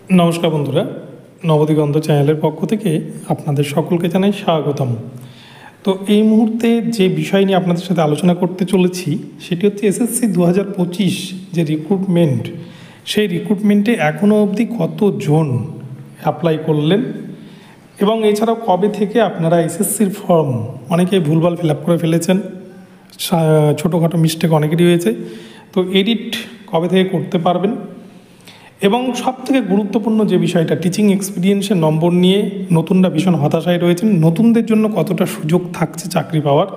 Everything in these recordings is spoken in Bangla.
নমস্কার বন্ধুরা, নবদিগন্ত চ্যানেলের পক্ষ থেকে আপনাদের সকলকে জানাই স্বাগতম। তো এই মুহূর্তে যে বিষয় নিয়ে আপনাদের সাথে আলোচনা করতে চলেছি সেটি হচ্ছে এসএসসি 2025 যে রিক্রুটমেন্ট, সেই রিক্রুটমেন্টে এখনও অবধি কতজন অ্যাপ্লাই করলেন এবং এছাড়াও কবে থেকে আপনারা এসএসসির ফর্ম, অনেকে ভুলভাল ফিল আপ করে ফেলেছেন, ছোটোখাটো মিস্টেক অনেকেরই হয়েছে, তো এডিট কবে থেকে করতে পারবেন এবং সবথেকে গুরুত্বপূর্ণ যে বিষয়টা টিচিং এক্সপিরিয়েন্সের নম্বর নিয়ে নতুনরা ভীষণ হতাশায় রয়েছেন, নতুনদের জন্য কতটা সুযোগ থাকছে চাকরি পাওয়ার।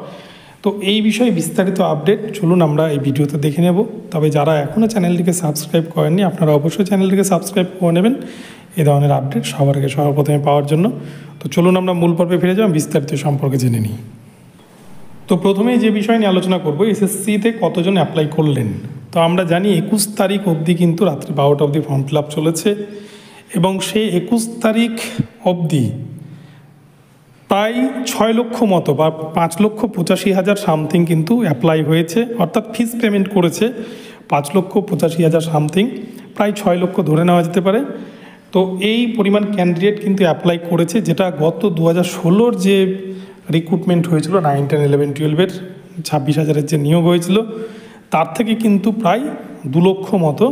তো এই বিষয়ে বিস্তারিত আপডেট চলুন আমরা এই ভিডিওতে দেখে নেব। তবে যারা এখনও চ্যানেলটিকে সাবস্ক্রাইব করেননি আপনারা অবশ্যই চ্যানেলটিকে সাবস্ক্রাইব করে নেবেন এই ধরনের আপডেট সবার আগে সর্বপ্রথমে পাওয়ার জন্য। তো চলুন আমরা মূল পর্বে ফিরে যাই, বিস্তারিত সম্পর্কে জেনে নিই। তো প্রথমেই যে বিষয় নিয়ে আলোচনা করব, এসএসসিতে কতজন অ্যাপ্লাই করলেন। তো আমরা জানি 21 তারিখ অবধি কিন্তু রাত্রি 12টা অবধি ফর্ম ফিল আপ চলেছে এবং সেই 21 তারিখ অবধি প্রায় 6 লক্ষ মতো বা 5,85,000 সামথিং কিন্তু অ্যাপ্লাই হয়েছে, অর্থাৎ ফিস পেমেন্ট করেছে 5,85,000 সামথিং, প্রায় 6 লক্ষ ধরে নেওয়া যেতে পারে। তো এই পরিমাণ ক্যান্ডিডেট কিন্তু অ্যাপ্লাই করেছে, যেটা গত 2016-র যে রিক্রুটমেন্ট হয়েছিল 9, 10, 11, 12-এর 26,000-এর যে নিয়োগ হয়েছিল তার থেকে কিন্তু প্রায় 2 লক্ষ মতো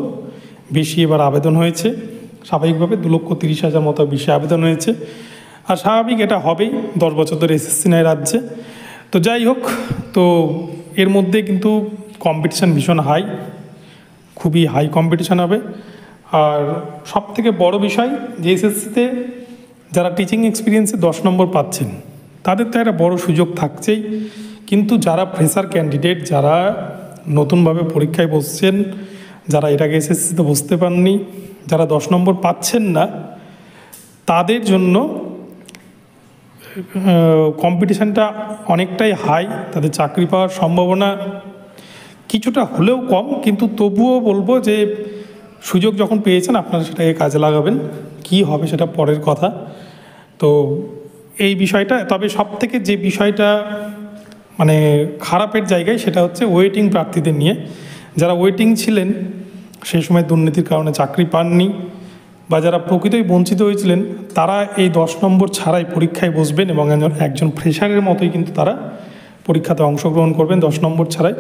বেশি এবার আবেদন হয়েছে। স্বাভাবিকভাবে 2,30,000 মতো বেশি আবেদন হয়েছে, আর স্বাভাবিক এটা হবেই, 10 বছর ধরে এসএসসি নেয় রাজ্যে। তো যাই হোক, তো এর মধ্যে কিন্তু কম্পিটিশান ভীষণ হাই, খুবই হাই কম্পিটিশান হবে। আর সবথেকে বড় বিষয় যে এসএসসিতে যারা টিচিং এক্সপিরিয়েন্সে 10 নম্বর পাচ্ছেন তাদের তো একটা বড় সুযোগ থাকছেই, কিন্তু যারা ফ্রেশার ক্যান্ডিডেট, যারা নতুনভাবে পরীক্ষায় বসছেন, যারা এটাকে এসএসসিতে বসতে পারেননি, যারা 10 নম্বর পাচ্ছেন না, তাদের জন্য কম্পিটিশানটা অনেকটাই হাই। তাদের চাকরি পাওয়ার সম্ভাবনা কিছুটা হলেও কম, কিন্তু তবুও বলবো যে সুযোগ যখন পেয়েছেন আপনারা সেটাকে কাজে লাগাবেন। কি হবে সেটা পরের কথা। তো এই বিষয়টা, তবে সবথেকে যে বিষয়টা মানে খারাপের জায়গায় সেটা হচ্ছে ওয়েটিং প্রার্থীদের নিয়ে। যারা ওয়েটিং ছিলেন সেই সময় দুর্নীতির কারণে চাকরি পাননি বা যারা প্রকৃতই বঞ্চিত হয়েছিলেন, তারা এই 10 নম্বর ছাড়াই পরীক্ষায় বসবেন এবং একজন ফ্রেশারের মতোই কিন্তু তারা পরীক্ষাতে অংশগ্রহণ করবেন 10 নম্বর ছাড়াই।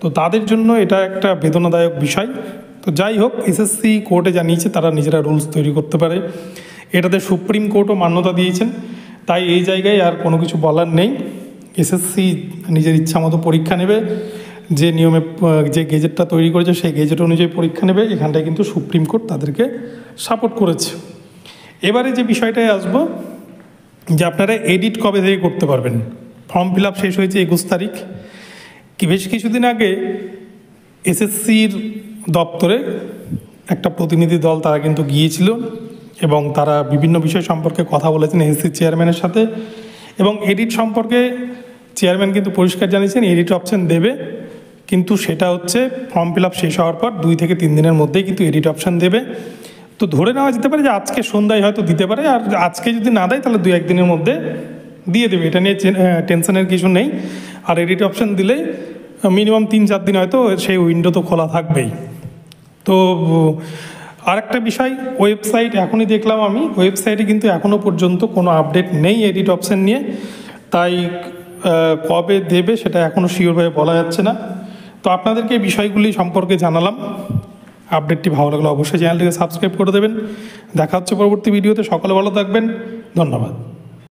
তো তাদের জন্য এটা একটা বেদনাদায়ক বিষয়। তো যাই হোক, এসএসসি কোর্টে জানিয়েছে তারা নিজেরা রুলস তৈরি করতে পারে, এটাতে সুপ্রিম কোর্টও মান্যতা দিয়েছেন। তাই এই জায়গায় আর কোনো কিছু বলার নেই, এসএসসি নিজের ইচ্ছা মতো পরীক্ষা নেবে, যে নিয়মে যে গেজেটটা তৈরি করেছে সেই গেজেট অনুযায়ী পরীক্ষা নেবে। এখানটায় কিন্তু সুপ্রিম কোর্ট তাদেরকে সাপোর্ট করেছে। এবারে যে বিষয়টায় আসবো, যে আপনারা এডিট কবে থেকে করতে পারবেন। ফর্ম ফিল আপ শেষ হয়েছে 21 তারিখ। বেশ কিছুদিন আগে এসএসসির দপ্তরে একটা প্রতিনিধি দল তারা কিন্তু গিয়েছিল এবং তারা বিভিন্ন বিষয় সম্পর্কে কথা বলেছেন এসএসসি চেয়ারম্যানের সাথে, এবং এডিট সম্পর্কে চেয়ারম্যান কিন্তু পরিষ্কার জানিয়েছেন এডিট অপশান দেবে, কিন্তু সেটা হচ্ছে ফর্ম ফিল আপ শেষ হওয়ার পর 2 থেকে 3 দিনের মধ্যেই কিন্তু এডিট অপশান দেবে। তো ধরে নেওয়া যেতে পারে যে আজকে সন্ধ্যায় হয়তো দিতে পারে, আর আজকে যদি না দেয় তাহলে 2-1 দিনের মধ্যে দিয়ে দেবে, এটা নিয়ে টেনশনের কিছু নেই। আর এডিট অপশান দিলেই মিনিমাম 3-4 দিন হয়তো সেই উইন্ডো তো খোলা থাকবেই। তো আরেকটা বিষয়, ওয়েবসাইট এখনই দেখলাম আমি, ওয়েবসাইটে কিন্তু এখনও পর্যন্ত কোনো আপডেট নেই এডিট অপশান নিয়ে, তাই কবে দেবে সেটা এখনও শিওরভাবে বলা যাচ্ছে না। তো আপনাদেরকে এই বিষয়গুলি সম্পর্কে জানালাম। আপডেটটি ভালো লাগলে অবশ্যই চ্যানেলটিকে সাবস্ক্রাইব করে দেবেন। দেখা হচ্ছে পরবর্তী ভিডিওতে। সকলে ভালো থাকবেন, ধন্যবাদ।